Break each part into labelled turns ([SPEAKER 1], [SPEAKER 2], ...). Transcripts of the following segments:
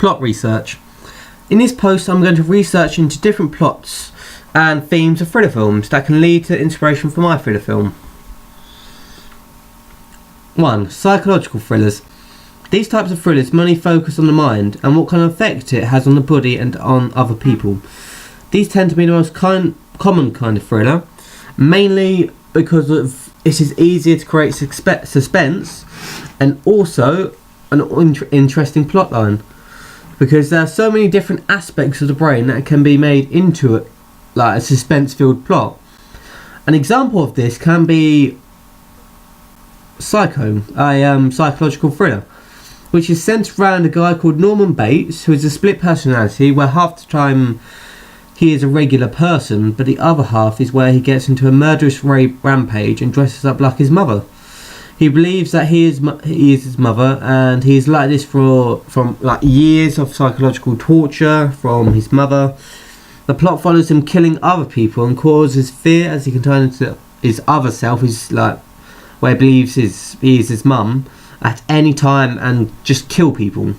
[SPEAKER 1] Plot research. In this post I'm going to research into different plots and themes of thriller films that can lead to inspiration for my thriller film. 1. Psychological thrillers. These types of thrillers mainly focus on the mind and what kind of effect it has on the body and on other people. These tend to be the most common kind of thriller, mainly because it is easier to create suspense and also an interesting plotline, because there are so many different aspects of the brain that can be made into it, like a suspense-filled plot. An example of this can be Psycho, a psychological thriller, which is centered around a guy called Norman Bates, who is a split personality, where half the time he is a regular person, but the other half is where he gets into a murderous rampage and dresses up like his mother. He believes that he is his mother, and he is like this from years of psychological torture from his mother. The plot follows him killing other people and causes fear as he can turn into his other self, where he believes he is his mum, at any time and just kill people.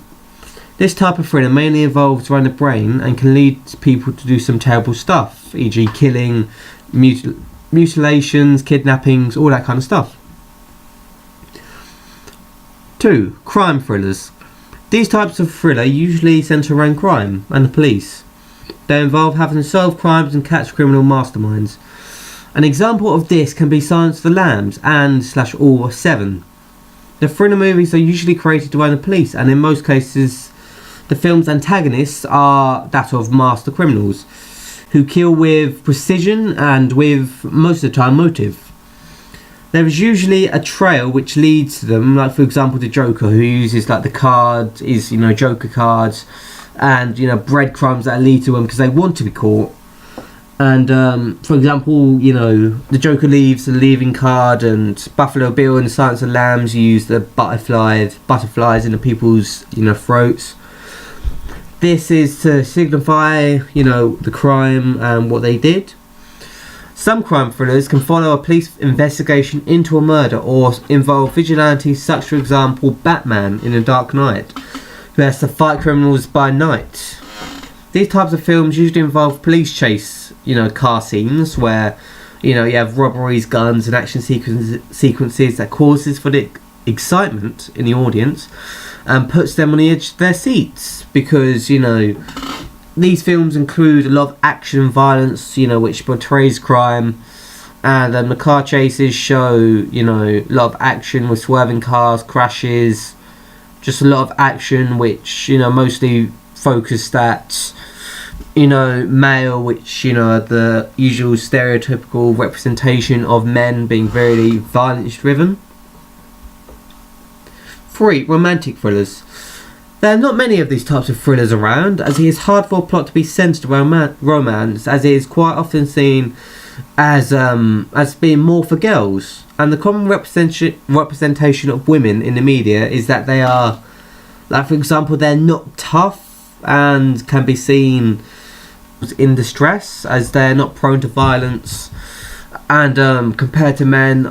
[SPEAKER 1] This type of thriller mainly involves around the brain and can lead people to do some terrible stuff, e.g. killing, mutilations, kidnappings, all that kind of stuff. 2. Crime thrillers. These types of thriller usually centre around crime and the police. They involve having to solve crimes and catch criminal masterminds. An example of this can be Silence of the Lambs and /All 7. The thriller movies are usually created around the police, and in most cases the film's antagonists are that of master criminals, who kill with precision and with, most of the time, motive. There is usually a trail which leads to them, like for example the Joker, who uses like the card, Joker cards, and breadcrumbs that lead to them because they want to be caught. And for example, the Joker leaves the leaving card, and Buffalo Bill and Silence of the Lambs use the butterflies in the people's throats. This is to signify the crime and what they did. Some crime thrillers can follow a police investigation into a murder or involve vigilantes, such for example Batman in The Dark Knight, who has to fight criminals by night. These types of films usually involve police chase, car scenes where you have robberies, guns and action sequences that causes for the excitement in the audience and puts them on the edge of their seats, because these films include a lot of action and violence, which portrays crime, and the car chases show, a lot of action with swerving cars, crashes, just a lot of action which, mostly focused at, male, which, the usual stereotypical representation of men being very violence driven. 3. Romantic thrillers. There are not many of these types of thrillers around, as it is hard for a plot to be centered around romance, as it is quite often seen as being more for girls. And the common representation of women in the media is that they are, like for example, they're not tough and can be seen in distress, as they're not prone to violence, and compared to men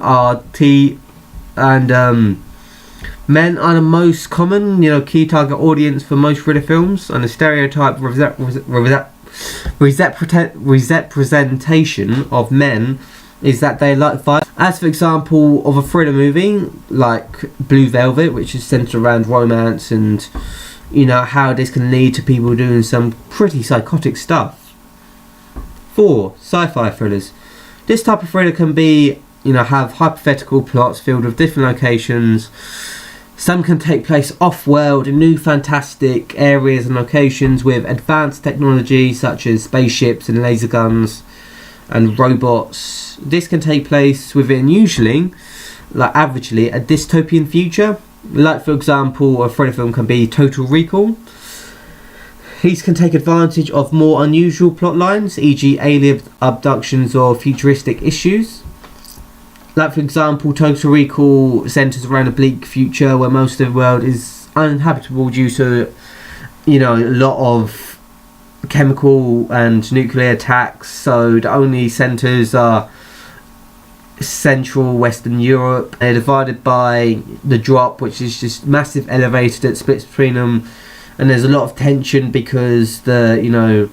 [SPEAKER 1] men are the most common, key target audience for most thriller films, and the stereotype representation of men is that they like violence. As for example of a thriller movie like Blue Velvet, which is centered around romance and how this can lead to people doing some pretty psychotic stuff. 4. Sci-fi thrillers. This type of thriller can be, have hypothetical plots filled with different locations. Some can take place off-world in new fantastic areas and locations with advanced technology such as spaceships and laser guns and robots. This can take place within usually, averagely, a dystopian future. Like for example, a thriller film can be Total Recall. These can take advantage of more unusual plot lines, e.g. alien abductions or futuristic issues. Like for example, Total Recall centres around a bleak future where most of the world is uninhabitable due to, a lot of chemical and nuclear attacks. So the only centres are Central Western Europe. They're divided by the drop, which is just massive elevator that splits between them, and there's a lot of tension because the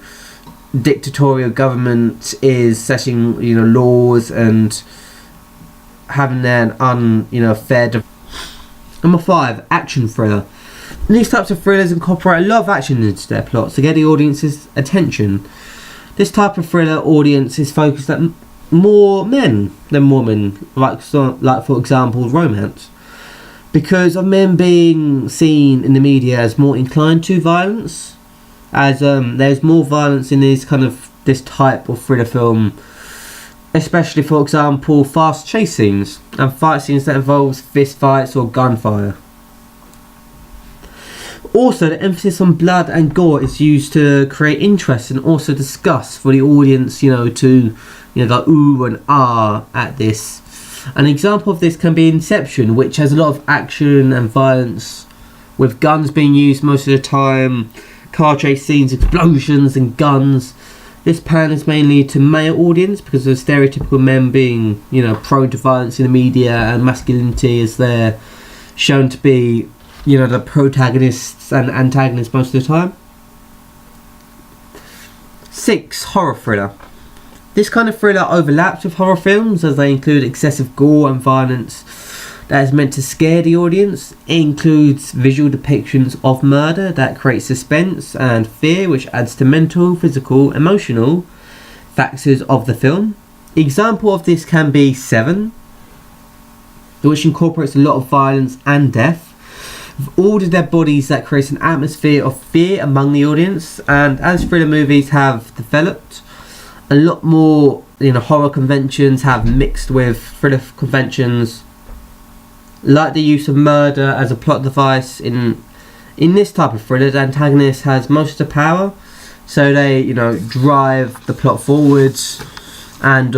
[SPEAKER 1] dictatorial government is setting laws and having their fair. Number 5, action thriller. These types of thrillers incorporate a lot of action into their plots to get the audience's attention. This type of thriller audience is focused at more men than women, like for example romance, because of men being seen in the media as more inclined to violence, as there's more violence in this type of thriller film, especially for example fast chase scenes and fight scenes that involves fist fights or gunfire. Also, the emphasis on blood and gore is used to create interest and also disgust for the audience, to go ooh and ah at this. An example of this can be Inception, which has a lot of action and violence, with guns being used most of the time, car chase scenes, explosions and guns. This panders mainly to male audience because of stereotypical men being, prone to violence in the media, and masculinity is there shown to be the protagonists and antagonists most of the time. 6, horror thriller. This kind of thriller overlaps with horror films as they include excessive gore and violence that is meant to scare the audience. It includes visual depictions of murder that create suspense and fear, which adds to mental, physical, emotional factors of the film. Example of this can be Seven, which incorporates a lot of violence and death. With all the dead bodies, that creates an atmosphere of fear among the audience, and as thriller movies have developed, a lot more horror conventions have mixed with thriller conventions, like the use of murder as a plot device. In this type of thriller, the antagonist has most of the power, so they drive the plot forwards, and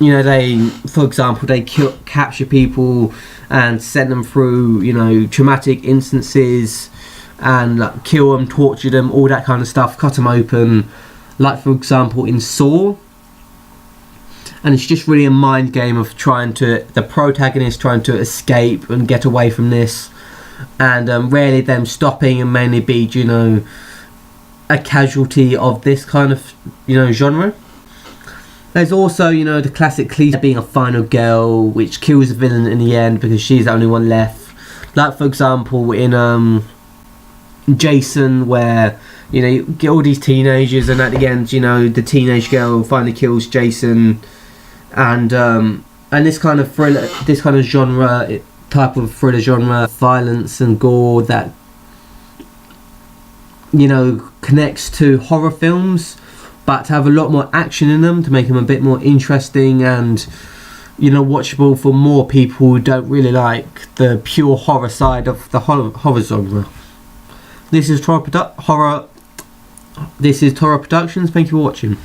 [SPEAKER 1] they, for example, they capture people and send them through traumatic instances and kill them, torture them, all that kind of stuff, cut them open, like for example in Saw. And it's just really a mind game of the protagonist trying to escape and get away from this, and rarely them stopping, and mainly be a casualty of this kind of genre. There's also the classic cliche being a final girl which kills the villain in the end because she's the only one left, like for example in Jason, where you get all these teenagers, and at the end the teenage girl finally kills Jason. And this kind of thriller, this kind of genre, type of thriller genre, violence and gore that connects to horror films, but have a lot more action in them to make them a bit more interesting and watchable for more people who don't really like the pure horror side of the horror genre. This is Toro Productions. Thank you for watching.